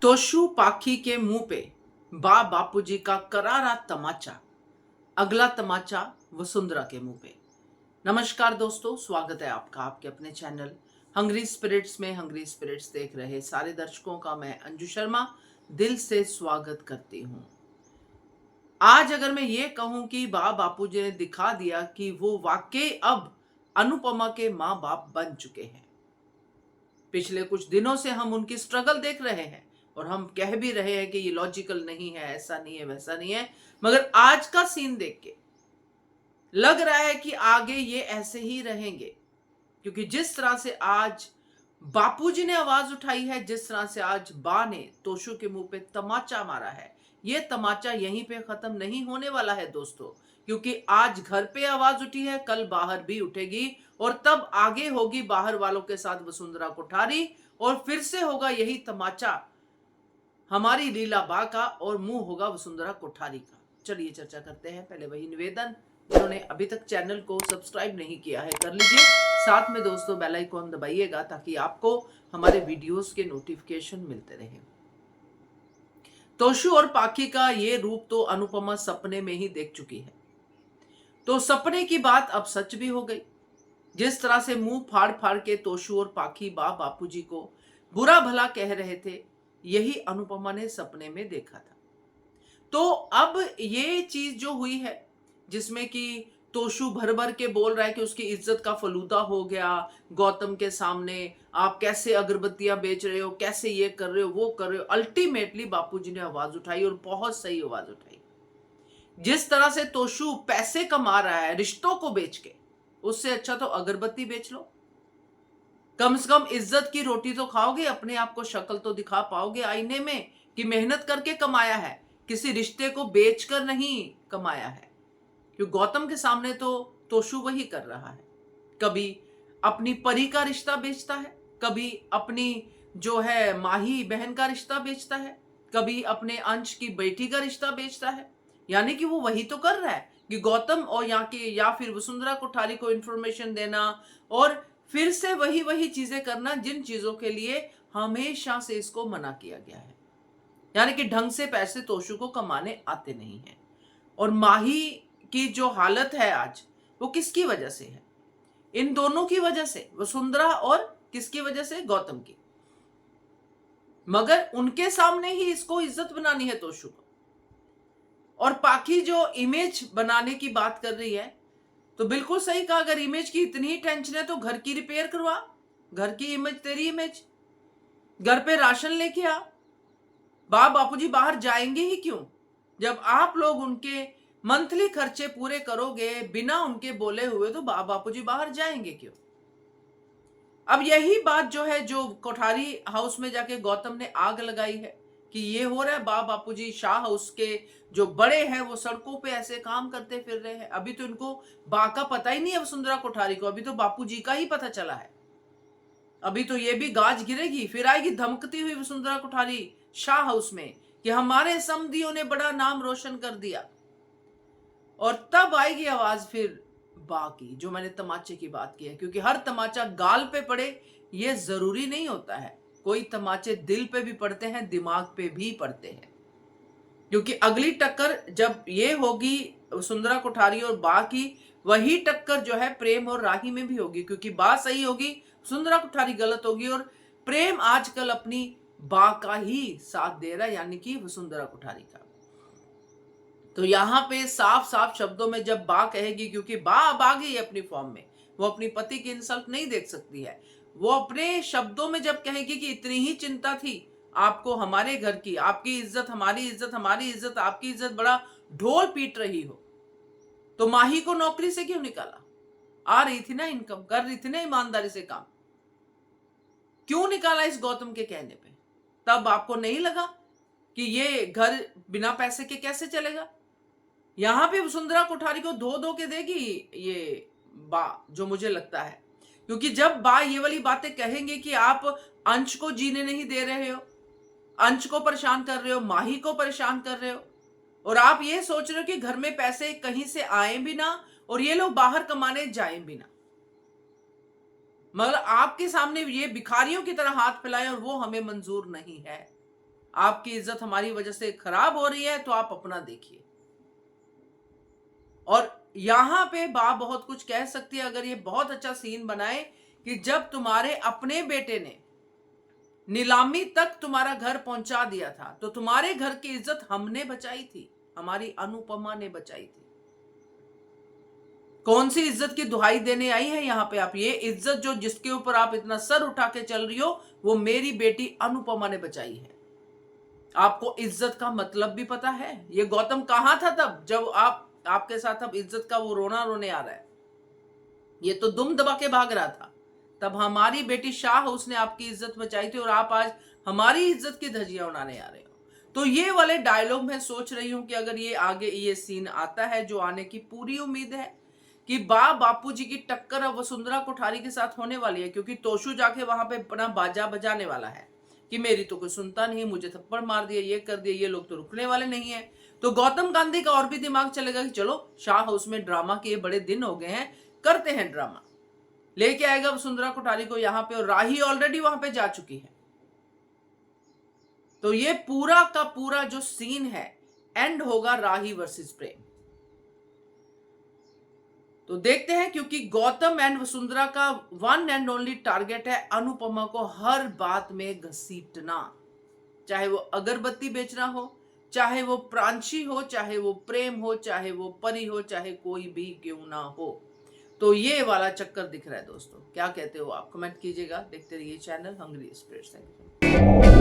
तोशु पाखी के मुंह पे बापूजी का करारा तमाचा। अगला तमाचा वसुंधरा के मुंह पे। नमस्कार दोस्तों, स्वागत है आपका आपके अपने चैनल हंग्री स्पिरिट्स में। हंग्री स्पिरिट्स देख रहे सारे दर्शकों का मैं अंजू शर्मा दिल से स्वागत करती हूं। आज अगर मैं ये कहूं कि बापूजी ने दिखा दिया कि वो वाकई अब अनुपमा के माँ बाप बन चुके हैं। पिछले कुछ दिनों से हम उनकी स्ट्रगल देख रहे हैं और हम कह भी रहे हैं कि ये लॉजिकल नहीं है, ऐसा नहीं है, वैसा नहीं है, मगर आज का सीन देख के लग रहा है कि आगे ये ऐसे ही रहेंगे। क्योंकि जिस तरह से आज बापूजी ने आवाज उठाई है, जिस तरह से आज बा ने तोशु के मुंह पे तमाचा मारा है, ये तमाचा यहीं पे खत्म नहीं होने वाला है दोस्तों। क्योंकि आज घर पे आवाज उठी है, कल बाहर भी उठेगी और तब आगे होगी बाहर वालों के साथ वसुंधरा कोठारी और फिर से होगा यही तमाचा हमारी लीला बा का और मुंह होगा वसुंधरा कोठारी का। चलिए चर्चा करते हैं। पहले वही निवेदन, जिन्होंने अभी तक चैनल को सब्सक्राइब नहीं किया है कर लीजिए, साथ में दोस्तों बेल आइकॉन दबाइएगा ताकि आपको हमारे वीडियोस के नोटिफिकेशन मिलते रहे। तोशु और पाखी का ये रूप तो अनुपमा सपने में ही देख चुकी है, तो सपने की बात अब सच भी हो गई। जिस तरह से मुंह फाड़ फाड़ के तोशु और पाखी बापूजी को बुरा भला कह रहे थे, यही अनुपमा ने सपने में देखा था। तो अब ये चीज जो हुई है जिसमें कि तोशु भर भर के बोल रहा है कि उसकी इज्जत का फलूदा हो गया गौतम के सामने, आप कैसे अगरबत्तियां बेच रहे हो, कैसे ये कर रहे हो, वो कर रहे हो। अल्टीमेटली बापूजी ने आवाज उठाई और बहुत सही आवाज उठाई। जिस तरह से तोशु पैसे कमा रहा है रिश्तों को बेच के, उससे अच्छा तो अगरबत्ती बेच लो। कम से कम इज्जत की रोटी तो खाओगे, अपने आप को शक्ल तो दिखा पाओगे आईने में कि मेहनत करके कमाया है, किसी रिश्ते को बेचकर नहीं कमाया है। क्योंकि गौतम के सामने तो तोशु वही कर रहा है, कभी अपनी परी का रिश्ता बेचता है, कभी अपनी जो है माही बहन का रिश्ता बेचता है, कभी अपने अंश की बेटी का रिश्ता बेचता है। यानी कि वो वही तो कर रहा है कि गौतम और यहाँ के या फिर वसुंधरा कोठारी को इंफॉर्मेशन देना और फिर से वही वही चीजें करना जिन चीजों के लिए हमेशा से इसको मना किया गया है। यानी कि ढंग से पैसे तोशु को कमाने आते नहीं है। और माही की जो हालत है आज, वो किसकी वजह से है? इन दोनों की वजह से, वसुंधरा और किसकी वजह से? गौतम की। मगर उनके सामने ही इसको इज्जत बनानी है तोशु को। और पाखी जो इमेज बनाने की बात कर रही है, तो बिल्कुल सही कहा, अगर इमेज की इतनी टेंशन है तो घर की रिपेयर करवा। घर की इमेज तेरी इमेज, घर पे राशन लेके आ। बापूजी बाहर जाएंगे ही क्यों? जब आप लोग उनके मंथली खर्चे पूरे करोगे बिना उनके बोले हुए, तो बापूजी बाहर जाएंगे क्यों? अब यही बात जो है, जो कोठारी हाउस में जाके गौतम ने आग लगाई है कि ये हो रहा है, बापूजी शाह हाउस के जो बड़े हैं वो सड़कों पे ऐसे काम करते फिर रहे हैं। अभी तो इनको बा का पता ही नहीं है वसुंधरा कोठारी को, अभी तो बापूजी का ही पता चला है। अभी तो ये भी गाज गिरेगी, फिर आएगी धमकती हुई वसुंधरा कोठारी शाह हाउस में कि हमारे समधियों ने बड़ा नाम रोशन कर दिया। और तब आएगी आवाज फिर बा की, जो मैंने तमाचे की बात की है। क्योंकि हर तमाचा गाल पे पड़े ये जरूरी नहीं होता है, कोई तमाचे दिल पे भी पड़ते हैं, दिमाग पे भी पड़ते हैं। क्योंकि अगली टक्कर जब ये होगी वसुंधरा कोठारी और बा की, वही टक्कर जो है प्रेम और राही में भी होगी। क्योंकि बा सही होगी, वसुंधरा कोठारी गलत होगी, और प्रेम आजकल अपनी बा का ही साथ दे रहा है, यानी कि वसुंधरा कोठारी का। तो यहां पे साफ साफ शब्दों में जब बा कहेगी, क्योंकि बा अब आ गई अपनी फॉर्म में, वो अपनी पति की इंसल्ट नहीं देख सकती है, वो अपने शब्दों में जब कहेगी कि इतनी ही चिंता थी आपको हमारे घर की, आपकी इज्जत हमारी इज्जत, हमारी इज्जत आपकी इज्जत, बड़ा ढोल पीट रही हो, तो माही को नौकरी से क्यों निकाला? आ रही थी ना इनकम, कर रही थी ना ईमानदारी से काम, क्यों निकाला इस गौतम के कहने पे? तब आपको नहीं लगा कि ये घर बिना पैसे के कैसे चलेगा? यहां पे वसुंधरा कोठारी को धो धो के देगी ये बा, जो मुझे लगता है। क्योंकि जब बा ये वाली बातें कहेंगे कि आप अंश को जीने नहीं दे रहे हो, अंश को परेशान कर रहे हो, माही को परेशान कर रहे हो, और आप ये सोच रहे हो कि घर में पैसे कहीं से आए भी ना और ये लोग बाहर कमाने जाए भी ना, मगर आपके सामने ये भिखारियों की तरह हाथ फैलाए, और वो हमें मंजूर नहीं है। आपकी इज्जत हमारी वजह से खराब हो रही है तो आप अपना देखिए। और यहां पे बाप बहुत कुछ कह सकती है अगर ये बहुत अच्छा सीन बनाए कि जब तुम्हारे अपने बेटे ने नीलामी तक तुम्हारा घर पहुंचा दिया था तो तुम्हारे घर की इज्जत हमने बचाई थी, हमारी अनुपमा ने बचाई थी। कौन सी इज्जत की दुहाई देने आई है यहां पे आप? ये इज्जत जो जिसके ऊपर आप इतना सर उठा के चल रही हो वो मेरी बेटी अनुपमा ने बचाई है। आपको इज्जत का मतलब भी पता है? ये गौतम कहां था तब जब आपके साथ अब इज्जत का वो रोना रोने आ रहा है? ये तो दुम दबा के भाग रहा था। तब हमारी बेटी शाह उसने आपकी इज्जत बचाई थी और आप आज हमारी इज्जत की धज्जियां उड़ाने आ रहे हो। तो ये वाले डायलॉग मैं सोच रही हूं कि अगर ये आगे ये सीन आता है, जो आने की पूरी उम्मीद है कि बापूजी की टक्कर अब वसुंधरा कोठारी के साथ होने वाली है, क्योंकि तोशु जाके वहां पे अपना बाजा बजाने वाला है कि मेरी तो कोई सुनता नहीं, मुझे थप्पड़ मार दिया, ये कर दिया, ये लोग तो रुकने वाले नहीं है। तो गौतम गांधी का और भी दिमाग चलेगा कि चलो शाह हाउस में ड्रामा के बड़े दिन हो गए हैं, करते हैं ड्रामा। लेके आएगा वसुंधरा कोठारी को यहां पे, और राही ऑलरेडी वहां पे जा चुकी है। तो ये पूरा का पूरा जो सीन है एंड होगा राही वर्सेस प्रेम। तो देखते हैं, क्योंकि गौतम एंड वसुंधरा का वन एंड ओनली टारगेट है अनुपमा को हर बात में घसीटना। चाहे वो अगरबत्ती बेचना हो, चाहे वो प्रांशी हो, चाहे वो प्रेम हो, चाहे वो परी हो, चाहे कोई भी क्यों ना हो। तो ये वाला चक्कर दिख रहा है दोस्तों। क्या कहते हो आप? कमेंट कीजिएगा। देखते रहिए channel hungry spirits. Thank you.